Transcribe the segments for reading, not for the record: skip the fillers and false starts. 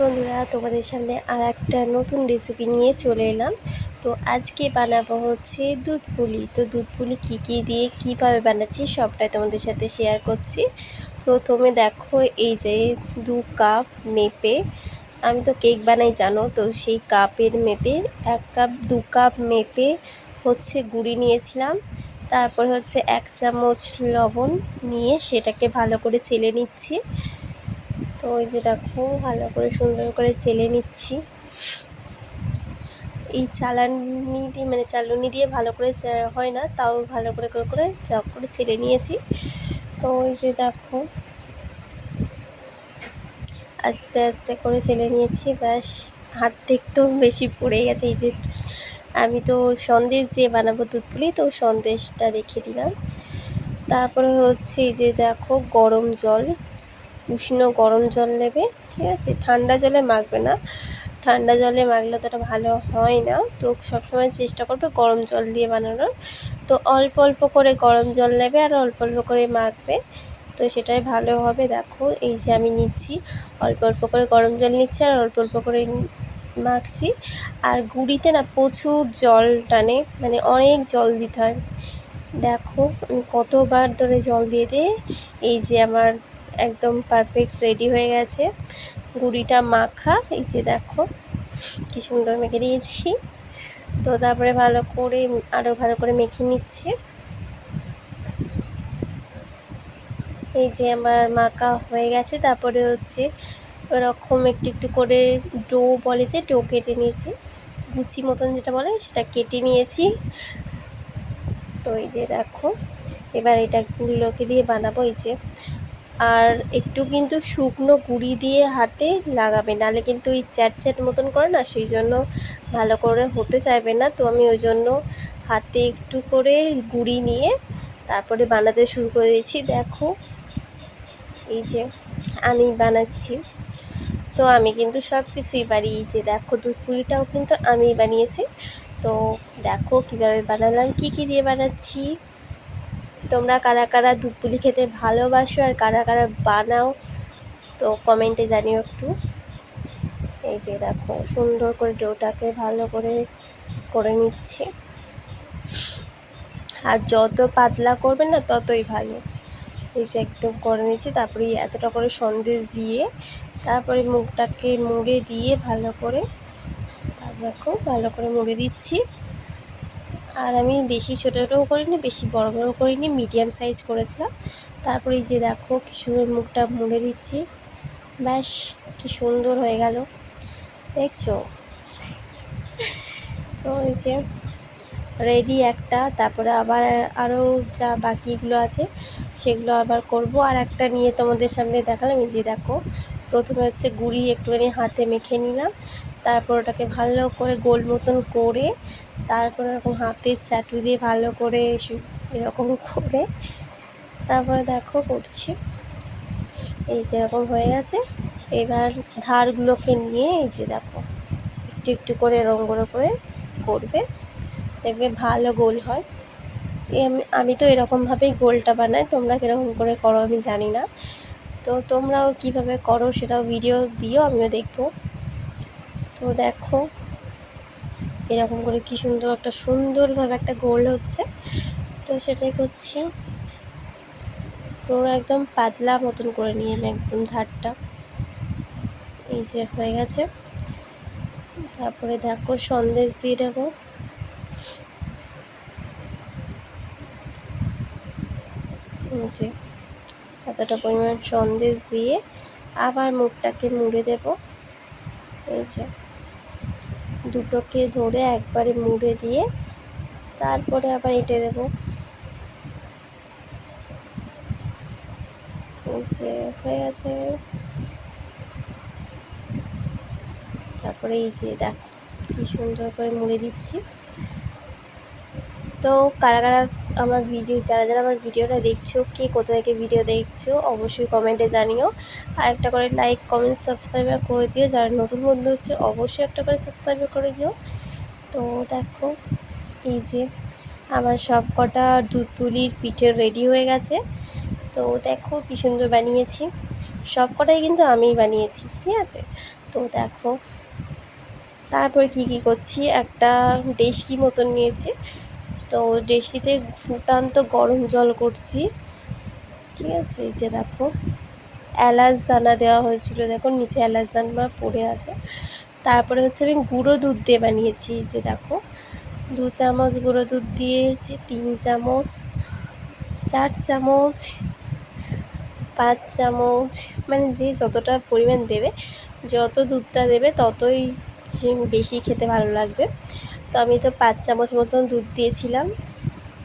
বন্ধুরা, তোমাদের সামনে আর একটা নতুন রেসিপি নিয়ে চলে এলাম। তো আজকে বানাবো হচ্ছে দুধ পুলি। তো দুধ পুলি কী দিয়ে কীভাবে বানাচ্ছি সবটাই তোমাদের সাথে শেয়ার করছি। প্রথমে দেখো, এই যে 2 কাপ মেপে, আমি তো কেক বানাই জানো, তো সেই কাপের মেপে 1 কাপ 2 কাপ মেপে হচ্ছে গুঁড়ি নিয়েছিলাম। তারপর হচ্ছে 1 চামচ লবণ নিয়ে সেটাকে ভালো করে চেলে নিচ্ছি। তো ওই যে দেখো, ভালো করে সুন্দর করে চেলে নিচ্ছি। এই চালুনি দিয়ে ভালো করে হয় না, তাও ভালো করে করে চাপ করে ছেলে নিয়েছি। তো ওই যে দেখো, আস্তে আস্তে করে ছেলে নিয়েছি। ব্যাস, হাত দেখতেও বেশি পড়ে গেছে। এই যে আমি তো সন্দেশ দিয়ে বানাবো দুধ পুলি, তো সন্দেশটা রেখে দিলাম। তারপরে হচ্ছে এই যে দেখো, গরম জল, উষ্ণ গরম জল নেবে, ঠিক আছে? ঠান্ডা জলে মাখবে না, ঠান্ডা জলে মাখলে তো এটা ভালো হয় না। তো সবসময় চেষ্টা করবে গরম জল দিয়ে বানানোর। তো অল্প অল্প করে গরম জল নেবে আর অল্প অল্প করে মাখবে, তো সেটাই ভালো হবে। দেখো, এই যে আমি নিচ্ছি, অল্প অল্প করে গরম জল নিচ্ছি আর অল্প অল্প করে মাখছি। আর গুঁড়িতে না প্রচুর জল টানে, মানে অনেক জল দিতে হয়। দেখো আমি কতবার ধরে জল দিয়ে এই যে আমার একদম পারফেক্ট রেডি হয়ে গেছে গুঁড়িটা মাখা। এই যে দেখো কি সুন্দর মেখে দিয়েছি। তো তারপরে আরও ভালো করে মেখে নিচ্ছে। এই যে আমার মাখা হয়ে গেছে। তারপরে হচ্ছে ওরকম একটু একটু করে ডো বলে, যে ডো কেটে নিয়েছি, লুচি মতন যেটা বলে সেটা কেটে নিয়েছি। তো এই যে দেখো, এবার এটাগুলোকে দিয়ে বানাবো। এই যে, আর একটু কিন্তু শুকনো গুঁড়ি দিয়ে হাতে লাগাবে, নাহলে কিন্তু ওই চ্যাট মতন করে না, সেই জন্য ভালো করে হতে চাইবে না। তো আমি ওই জন্য হাতে একটু করে গুঁড়ি নিয়ে তারপরে বানাতে শুরু করে দিয়েছি। দেখো, এই যে আমি বানাচ্ছি, তো আমি কিন্তু সব কিছুই পারি। এই যে দেখো, দুধ পুলিটাও কিন্তু আমি বানিয়েছি। তো দেখো কীভাবে বানালাম, কী দিয়ে বানাচ্ছি। তোমরা কারা কারা দুধ পুলি খেতে ভালোবাসো আর কারা কারা বানাও, তো কমেন্টে জানিও একটু। এই যে দেখো, সুন্দর করে ডোটাকে ভালো করে করে নিচ্ছি। আর যত পাতলা করবে না ততই ভালো। এই যে একদম করে নিচ্ছি। তারপরে এতটা করে সন্দেশ দিয়ে তারপরে মুখটাকে মুড়ে দিয়ে ভালো করে, দেখো ভালো করে মুড়ে দিচ্ছি। আর আমি বেশি ছোটোও করিনি, বেশি বড়ও করিনি, মিডিয়াম সাইজ করেছিলাম। তারপরে এই যে দেখো কি সুন্দর মুখটা মুড়ে দিচ্ছি। ব্যাস, কি সুন্দর হয়ে গেল, দেখছো? তো এই যে রেডি একটা। তারপরে আবার আরও যা বাকিগুলো আছে সেগুলো আবার করব। আর একটা নিয়ে তোমাদের সামনে দেখালাম। এই যে দেখো, প্রথমে হচ্ছে গুঁড়ি একটুখানি হাতে মেখে নিলাম, তারপর ওটাকে ভালো করে গোল মতন করে, তারপর এরকম হাতের চাটু দিয়ে ভালো করে এরকম করে তারপরে দেখো করছি। এই যে এরকম হয়ে গেছে। এবার ধারগুলোকে নিয়ে এই যে দেখো, একটু একটু করে এরকম করে করবে, দেখবে ভালো গোল হয়। আমি তো এরকমভাবেই গোলটা বানাই, তোমরা কীরকম করে করো আমি জানি না। তো তোমরাও কীভাবে করো সেটাও ভিডিও দিও, আমিও দেখবো। তো দেখো এরকম করে কি সুন্দরভাবে একটা গোল হচ্ছে। তো সেটাই করছি, পুরো একদম পাতলা মতন করে নিয়ে আমি একদম ধারটা। এই যে হয়ে গেছে। তারপরে দেখো সন্দেশ দিয়ে দেবো। যে এতটা পরিমাণ সন্দেশ দিয়ে আবার মুখটাকে মুড়ে দেব। এই যে দুটোকে ধরে একবারে মুড়ে দিয়ে তারপরে আবার এঁটে দেব। এই যে হয়ে গেছে। তারপরে এই যে দেখো কি সুন্দর করে মুড়ে দিচ্ছি। তো কারা কারা যারা আমার ভিডিওটা দেখছো, কে কোথা থেকে ভিডিও দেখছো অবশ্যই কমেন্টে জানিও। আর একটা করে লাইক, কমেন্ট, সাবস্ক্রাইব করে দিও। যারা নতুন বন্ধু হচ্ছে অবশ্যই একটা করে সাবস্ক্রাইব করে দিও। তো দেখো, এই যে আমার সব কটা দুধ পুলির পিঠে রেডি হয়ে গেছে। তো দেখো কি সুন্দর বানিয়েছি, সব কটাই কিন্তু আমিই বানিয়েছি, ঠিক আছে? তো দেখো তারপরে কি করছি, একটা ডেচকি মতন নিয়েছি, তো ডেচকিতে ফুটান্ত গরম জল করছি। ঠিক আছে, এই যে দেখো এলাচ দানা দেওয়া হয়েছিল, দেখো নিচে এলাচ দানা পড়ে আছে। তারপরে হচ্ছে আমি গুঁড়ো দুধ দিয়ে বানিয়েছি, এই যে দেখো 2 চামচ গুঁড়ো দুধ দিয়েছি, 3 চামচ, 4 চামচ, 5 চামচ, মানে যে যতটা পরিমাণ দেবে, যত দুধটা দেবে ততই বেশি খেতে ভালো লাগবে। তো আমি তো 5 চামচ মতন দুধ দিয়েছিলাম।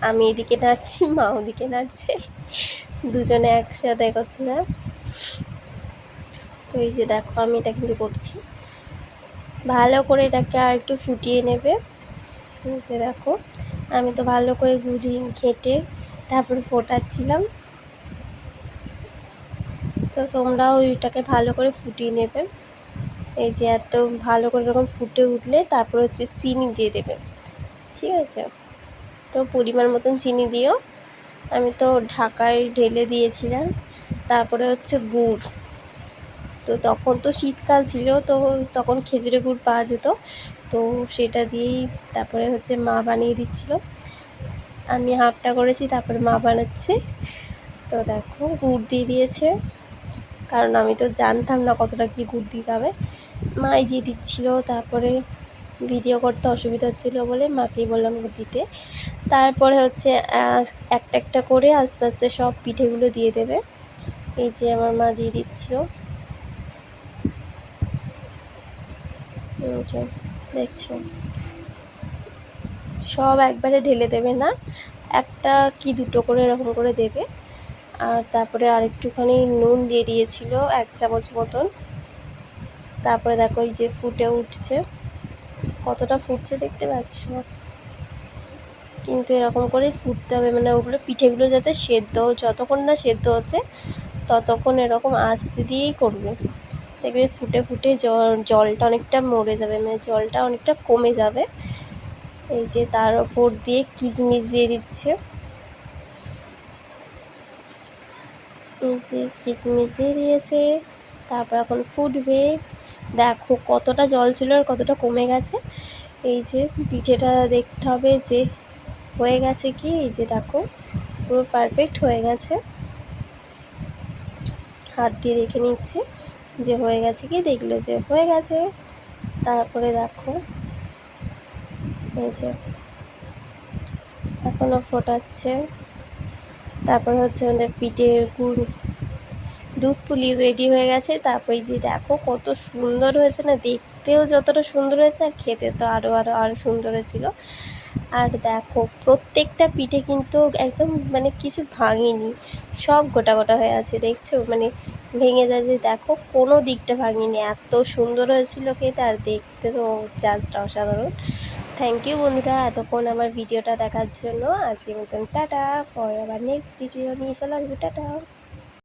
আমি এদিকে নাড়ছি, মা ওদিকে নাড়ছে, দুজনে একসাথে করছিলাম। তো এই যে দেখো আমি এটা কিন্তু করছি, ভালো করে এটাকে আর একটু ফুটিয়ে নেবে। এই যে দেখো আমি তো ভালো করে গুলি ঘেঁটে তারপরে ফোটাচ্ছিলাম। তো তোমরাও ওইটাকে ভালো করে ফুটিয়ে নেবে। এই যে এত ভালো করে যখন ফুটে উঠলে তারপর হচ্ছে চিনি দিয়ে দেবে। ঠিক আছে, তো পরিমাণ মতন চিনি দিও। আমি তো ঢাকায় ঢেলে দিয়েছিলাম। তারপরে হচ্ছে গুড়, তো তখন তো শীতকাল ছিল, তো তখন খেজুরের গুড় পাওয়া যেত, তো সেটা দিয়েই তারপরে হচ্ছে মা বানিয়ে দিচ্ছিল। আমি হাফটা করেছি, তারপরে মা বানাচ্ছে। তো দেখো গুড় দিয়ে দিয়েছে, কারণ আমি তো জানতাম না কতটা কি গুড় দিতে হবে, মাই দিয়ে দিচ্ছিলো। তারপরে ভিডিও করতে অসুবিধা হচ্ছিলো বলে মাকেই বললাম দিতে। তারপরে হচ্ছে একটা একটা করে আস্তে আস্তে সব পিঠেগুলো দিয়ে দেবে। এই যে আমার মা দিয়ে দিচ্ছিলো, দেখছো সব একবারে ঢেলে দেবে না, একটা কি দুটো করে এরকম করে দেবে। আর তারপরে আরেকটুখানি নুন দিয়ে দিয়েছিল 1 চামচ মতন। তারপরে দেখো এই যে ফুটে উঠছে, কতটা ফুটছে দেখতে পাচ্ছ, কিন্তু এরকম করে ফুটতে হবে, মানে ওগুলো পিঠেগুলো যাতে সেদ্ধ, যতক্ষণ না সেদ্ধ হচ্ছে ততক্ষণ এরকম আস্তে দিয়েই করবে। দেখবে ফুটে ফুটে জলটা অনেকটা মরে যাবে, মানে জলটা অনেকটা কমে যাবে। এই যে তার ওপর দিয়ে কিশমিশ দিয়ে দিচ্ছে, এই যে কিশমিশ দিয়ে দিয়েছে। তারপর এখন ফুটবে, দেখো কতটা জল ছিল আর কতটা কমে গেছে। এই যে পিঠেটা দেখতে হবে যে হয়ে গেছে কি, এই যে দেখো পুরো পারফেক্ট হয়ে গেছে। হাত দিয়ে দেখে নিচ্ছে যে হয়ে গেছে কি, দেখলো যে হয়ে গেছে। তারপরে দেখো এই যে এখনও ফোটাচ্ছে। তারপর হচ্ছে আমাদের পিঠের গুড় দুধ পুলি রেডি হয়ে গেছে। তারপরে যে দেখো কত সুন্দর হয়েছে না, দেখতেও যতটা সুন্দর হয়েছে আর খেতে তো আরও সুন্দর হয়েছিল। আর দেখো প্রত্যেকটা পিঠে কিন্তু একদম মানে কিছু ভাঙেনি, সব গোটা গোটা হয়ে আছে, দেখছো মানে ভেঙে যায় যে, দেখো কোনো দিকটা ভাঙেনি, এত সুন্দর হয়েছিল খেতে আর দেখতে তো জাস্ট অসাধারণ। থ্যাংক ইউ বন্ধুরা এতক্ষণ আমার ভিডিওটা দেখার জন্য। আজকের মতন টাটা, পরে আবার নেক্সট ভিডিও নিয়ে চলে আসবে, টাটা।